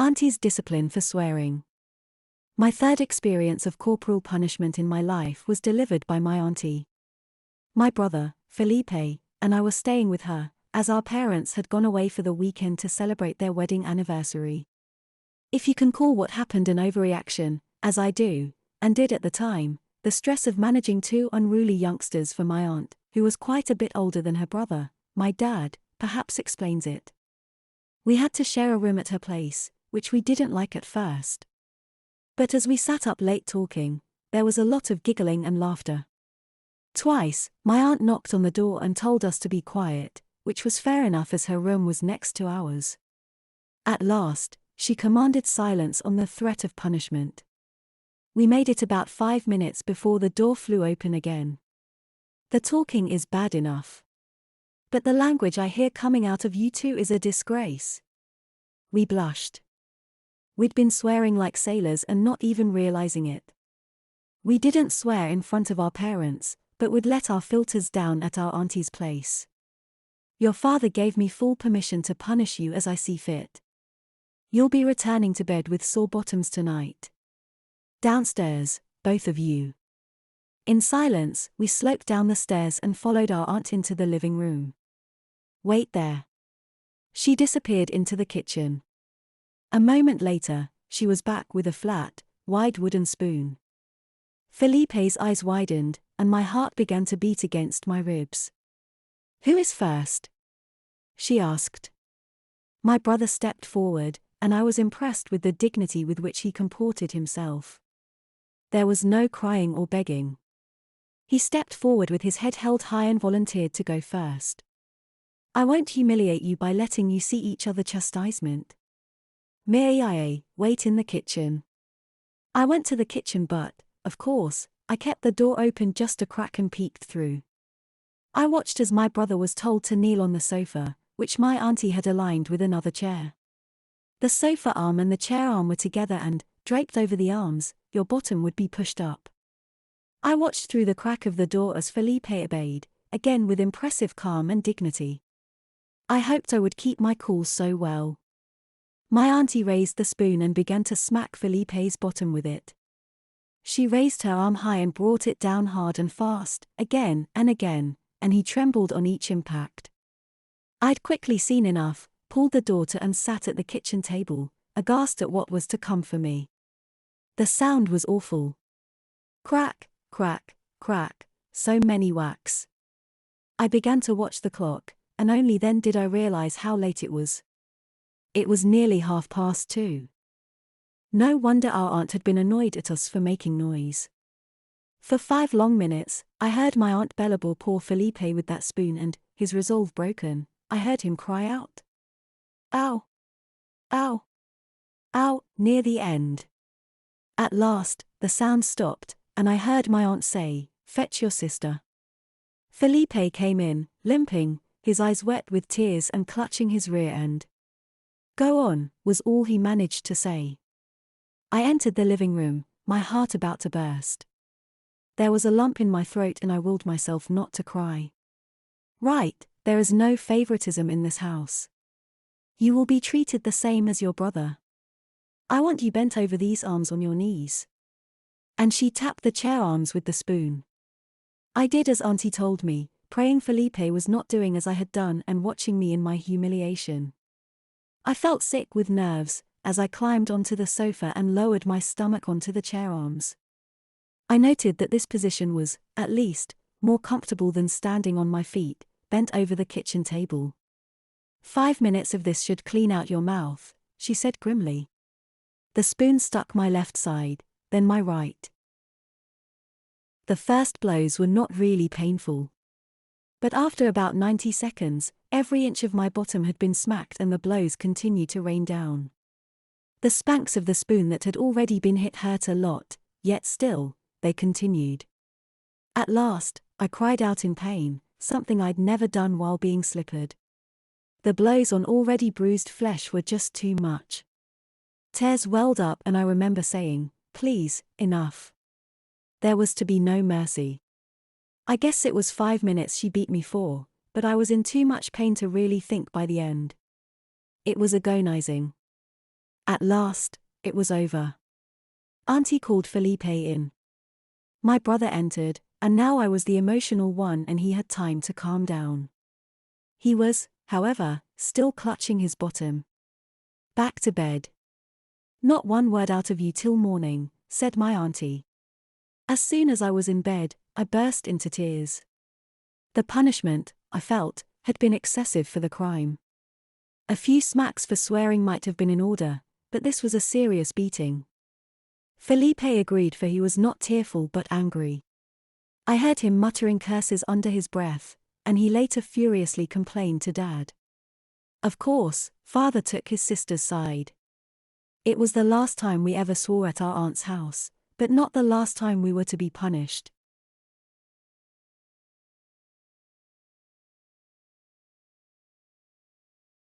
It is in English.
Auntys Discipline for swearing. My third experience of corporal punishment in my life was delivered by my auntie. My brother, Felipe, and I were staying with her, as our parents had gone away for the weekend to celebrate their wedding anniversary. If you can call what happened an overreaction, as I do, and did at the time, the stress of managing two unruly youngsters for my aunt, who was quite a bit older than her brother, my dad, perhaps explains it. We had to share a room at her place, which we didn't like at first. But as we sat up late talking, there was a lot of giggling and laughter. Twice, my aunt knocked on the door and told us to be quiet, which was fair enough as her room was next to ours. At last, she commanded silence on the threat of punishment. We made it about 5 minutes before the door flew open again. The talking is bad enough. But the language I hear coming out of you two is a disgrace. We blushed. We'd been swearing like sailors and not even realizing it. We didn't swear in front of our parents, but would let our filters down at our auntie's place. Your father gave me full permission to punish you as I see fit. You'll be returning to bed with sore bottoms tonight. Downstairs, both of you. In silence, we sloped down the stairs and followed our aunt into the living room. Wait there. She disappeared into the kitchen. A moment later, she was back with a flat, wide wooden spoon. Felipe's eyes widened, and my heart began to beat against my ribs. Who is first? She asked. My brother stepped forward, and I was impressed with the dignity with which he comported himself. There was no crying or begging. He stepped forward with his head held high and volunteered to go first. I won't humiliate you by letting you see each other chastisement. May I wait in the kitchen? I went to the kitchen but, of course, I kept the door open just a crack and peeked through. I watched as my brother was told to kneel on the sofa, which my auntie had aligned with another chair. The sofa arm and the chair arm were together and, draped over the arms, your bottom would be pushed up. I watched through the crack of the door as Felipe obeyed, again with impressive calm and dignity. I hoped I would keep my cool so well. My auntie raised the spoon and began to smack Felipe's bottom with it. She raised her arm high and brought it down hard and fast, again, and he trembled on each impact. I'd quickly seen enough, pulled the door to and sat at the kitchen table, aghast at what was to come for me. The sound was awful. Crack, crack, crack, so many whacks. I began to watch the clock, and only then did I realize how late it was. It was nearly 2:30. No wonder our aunt had been annoyed at us for making noise. For 5 long minutes, I heard my aunt bellable poor Felipe with that spoon and, his resolve broken, I heard him cry out. Ow! Ow! Ow! Near the end. At last, the sound stopped, and I heard my aunt say, "Fetch your sister." Felipe came in, limping, his eyes wet with tears and clutching his rear end. "Go on," was all he managed to say. I entered the living room, my heart about to burst. There was a lump in my throat and I willed myself not to cry. Right, there is no favoritism in this house. You will be treated the same as your brother. I want you bent over these arms on your knees. And she tapped the chair arms with the spoon. I did as auntie told me, praying Felipe was not doing as I had done and watching me in my humiliation. I felt sick with nerves as I climbed onto the sofa and lowered my stomach onto the chair arms. I noted that this position was, at least, more comfortable than standing on my feet, bent over the kitchen table. 5 minutes of this should clean out your mouth, she said grimly. The spoon stuck my left side, then my right. The first blows were not really painful. But after about 90 seconds, every inch of my bottom had been smacked and the blows continued to rain down. The spanks of the spoon that had already been hit hurt a lot, yet still, they continued. At last, I cried out in pain, something I'd never done while being slippered. The blows on already bruised flesh were just too much. Tears welled up and I remember saying, "Please, enough." There was to be no mercy. I guess it was 5 minutes she beat me for, but I was in too much pain to really think by the end. It was agonizing. At last, it was over. Auntie called Felipe in. My brother entered, and now I was the emotional one and he had time to calm down. He was, however, still clutching his bottom. Back to bed. Not one word out of you till morning, said my auntie. As soon as I was in bed, I burst into tears. The punishment, I felt, had been excessive for the crime. A few smacks for swearing might have been in order, but this was a serious beating. Felipe agreed, for he was not tearful but angry. I heard him muttering curses under his breath, and he later furiously complained to Dad. Of course, Father took his sister's side. It was the last time we ever swore at our aunt's house, but not the last time we were to be punished.